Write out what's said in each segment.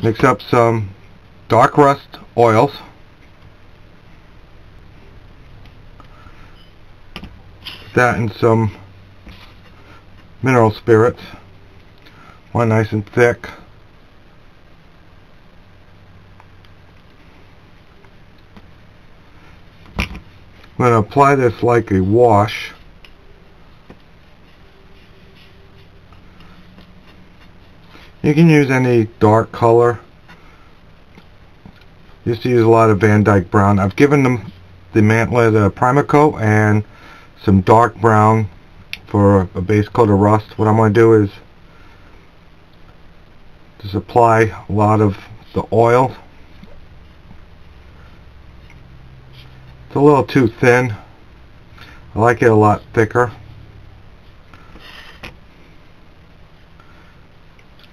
Mix up some dark rust oils. That and some mineral spirits. One nice and thick. I'm going to apply this like a wash. You can use any dark color. Used to use a lot of Van Dyke brown. I've given them the mantlet a primer coat and some dark brown for a base coat of rust. What I'm going to do is just apply a lot of the oil. It's a little too thin. I like it a lot thicker.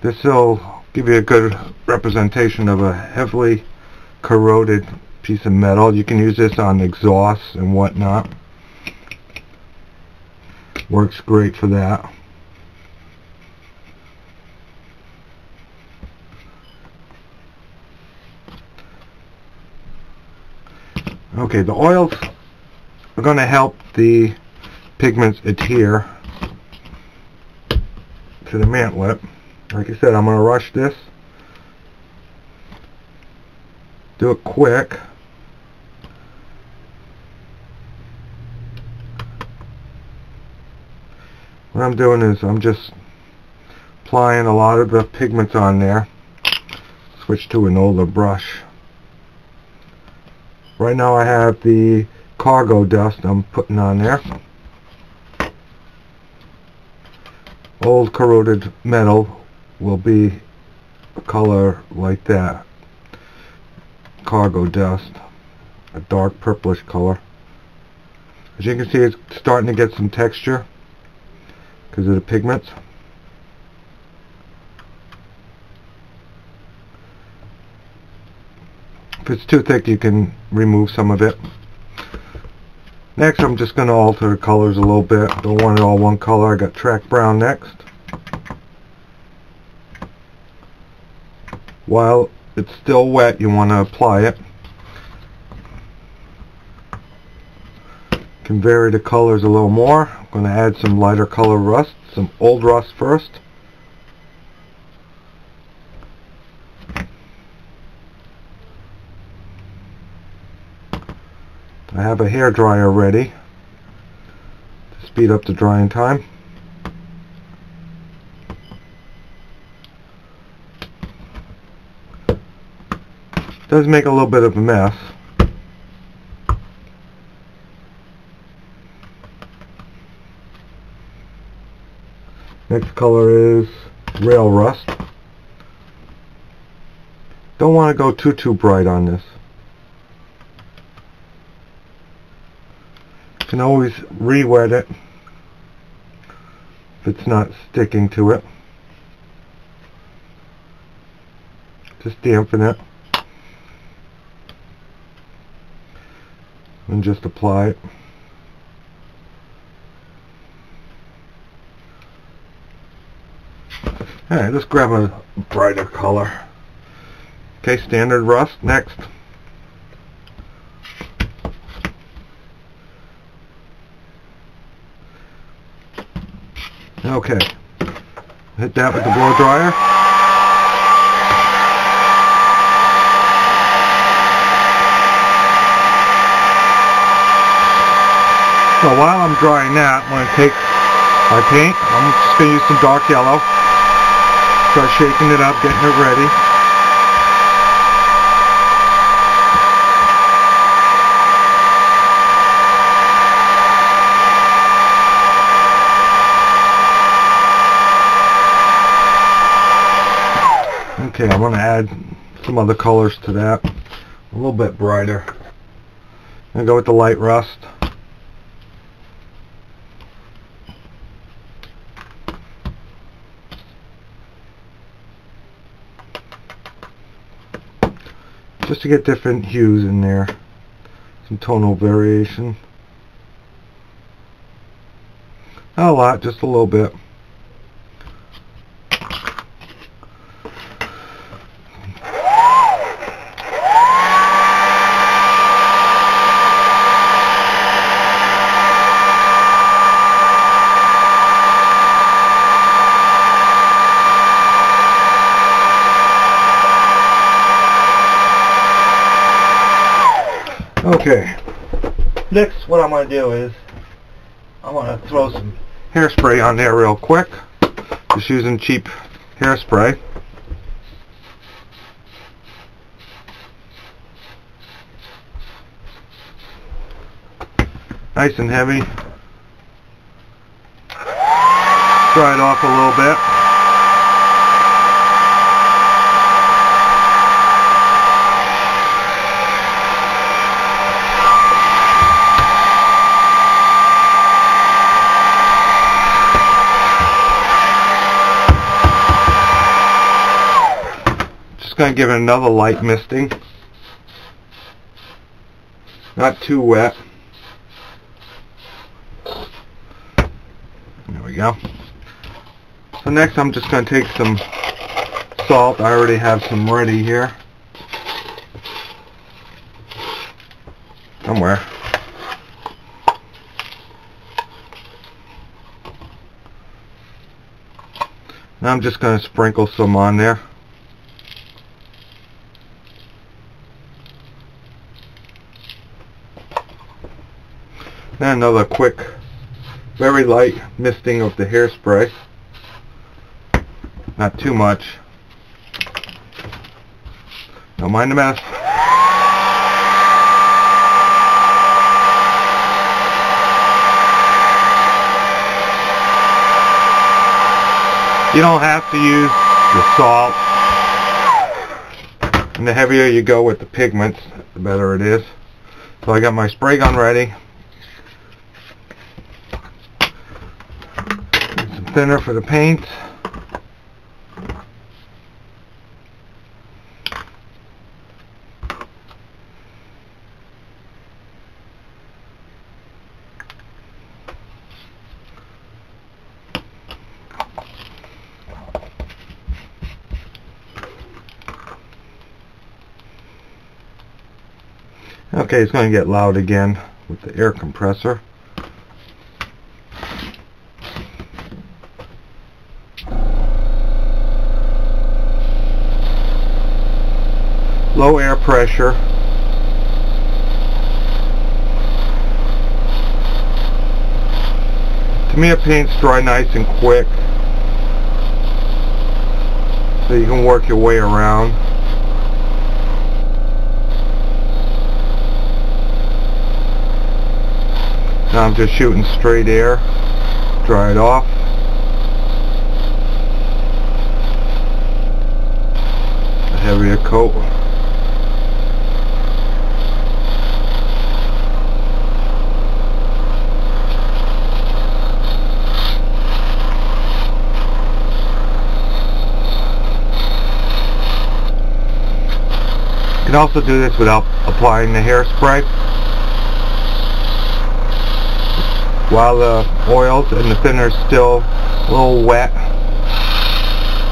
This will give you a good representation of a heavily corroded piece of metal. You can use this on exhausts and whatnot. Works great for that. Okay, the oils are going to help the pigments adhere to the mantlet. Like I said, I'm going to rush this. Do it quick. What I'm doing is I'm just applying a lot of the pigments on there. Switch to an older brush. Right now I have the cargo dust I'm putting on there. Old corroded metal will be a color like that. Cargo dust. A dark purplish color. As you can see, it's starting to get some texture because of the pigments. If it's too thick, you can remove some of it. Next, I'm just going to alter the colors a little bit. Don't want it all one color. I got track brown next. While it's still wet, you want to apply it. You can vary the colors a little more. I'm going to add some lighter color rust, some old rust first. I have a hair dryer ready to speed up the drying time. Does make a little bit of a mess. Next color is rail rust. Don't want to go too bright on this. You can always re-wet it if it's not sticking to it. Just dampen it and just apply it. Alright, let's grab a brighter color. Okay, standard rust next. Okay, hit that with the blow dryer. So while I'm drying that, I'm going to take my paint. I'm just going to use some dark yellow. Start shaking it up, getting it ready. Okay, I'm going to add some other colors to that. A little bit brighter. I'm going to go with the light rust. Just to get different hues in there. Some tonal variation. Not a lot, just a little bit. Okay, next what I'm going to do is I'm going to throw some hairspray on there real quick. Just using cheap hairspray. Nice and heavy. Dry it off a little bit. Just going to give it another light misting. Not too wet. There we go. So next I'm just going to take some salt. I already have some ready here. Somewhere. Now I'm just going to sprinkle some on there. Then another quick, very light misting of the hairspray. Not too much. Don't mind the mess. You don't have to use the salt. And the heavier you go with the pigments, the better it is. So I got my spray gun ready. Some thinner for the paint. Okay, it's going to get loud again with the air compressor. Low air pressure. To me, it paints dry nice and quick, so you can work your way around. Now I'm just shooting straight air, dry it off. A heavier coat. You can also do this without applying the hairspray. While the oils and the thinner is still a little wet,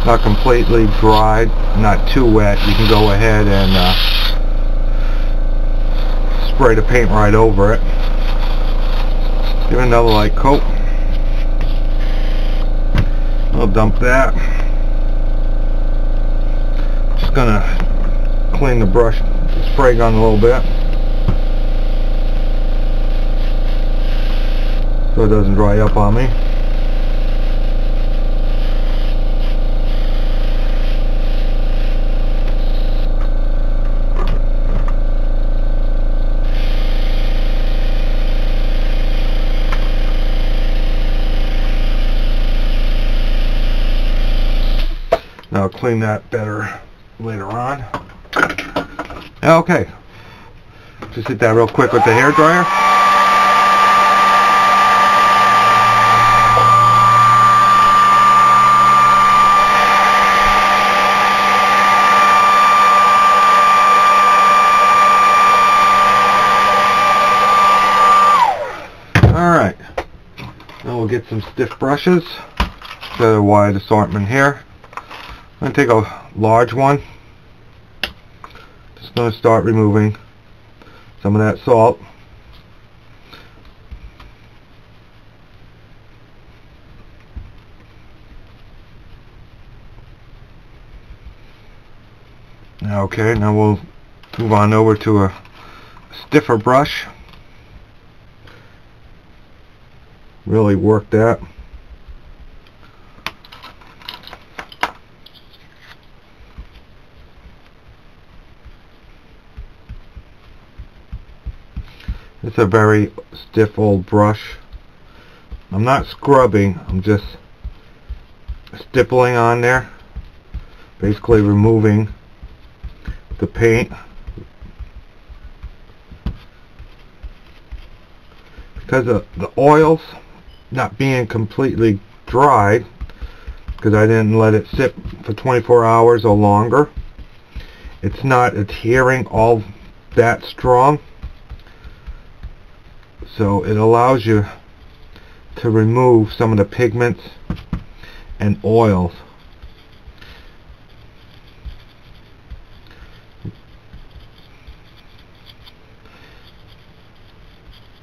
not completely dried, not too wet, you can go ahead and spray the paint right over it. Give it another light coat. I'll dump that. Just gonna clean the brush, the spray gun a little bit, so it doesn't dry up on me. Now I'll clean that better later on. Okay, just hit that real quick with the hair dryer. Alright, now we'll get some stiff brushes. Got a wide assortment here. I'm going to take a large one. Just going to start removing some of that salt. Okay, now we'll move on over to a stiffer brush. Really work that. It's a very stiff old brush. I'm not scrubbing, I'm just stippling on there, basically removing the paint. Because of the oils not being completely dried, because I didn't let it sit for 24 hours or longer, it's not adhering all that strong. So it allows you to remove some of the pigments and oils.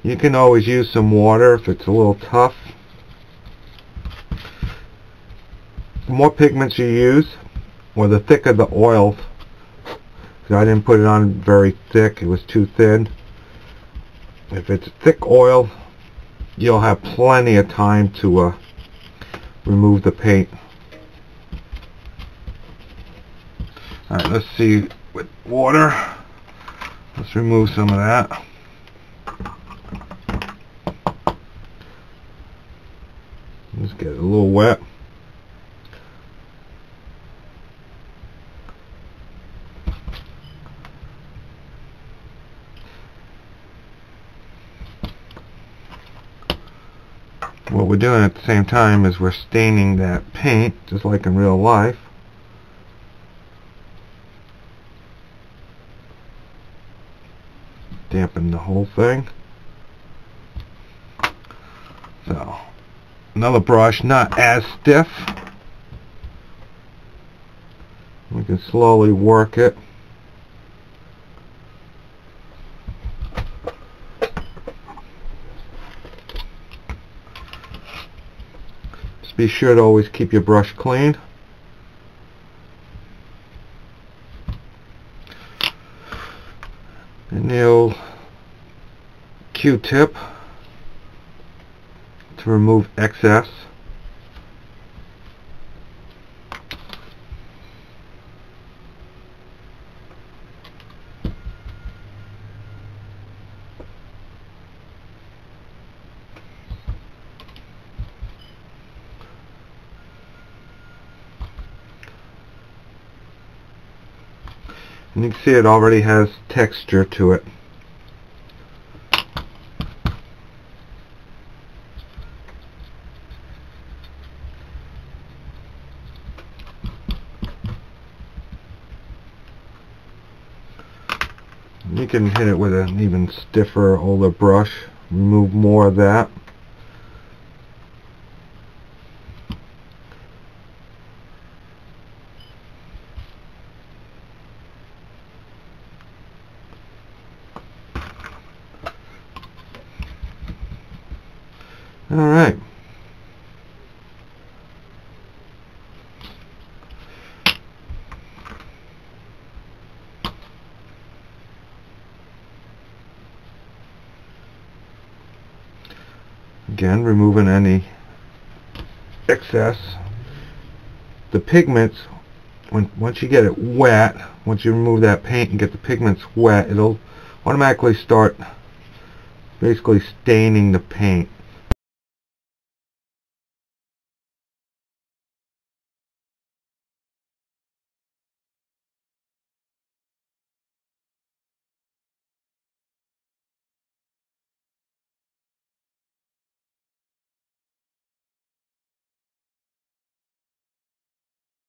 You can always use some water if it's a little tough. The more pigments you use, or the thicker the oils, because I didn't put it on very thick, it was too thin. If it's thick oil, you'll have plenty of time to remove the paint. Alright, let's see with water. Let's remove some of that. Just get it a little wet. What we're doing at the same time is we're staining that paint, just like in real life. Dampen the whole thing. So, another brush, not as stiff. We can slowly work it. Be sure to always keep your brush clean. And the old Q-tip to remove excess. And you can see it already has texture to it. You can hit it with an even stiffer, older brush. Remove more of that. Alright. Again, removing any excess. The pigments, once you get it wet, once you remove that paint and get the pigments wet, it'll automatically start basically staining the paint.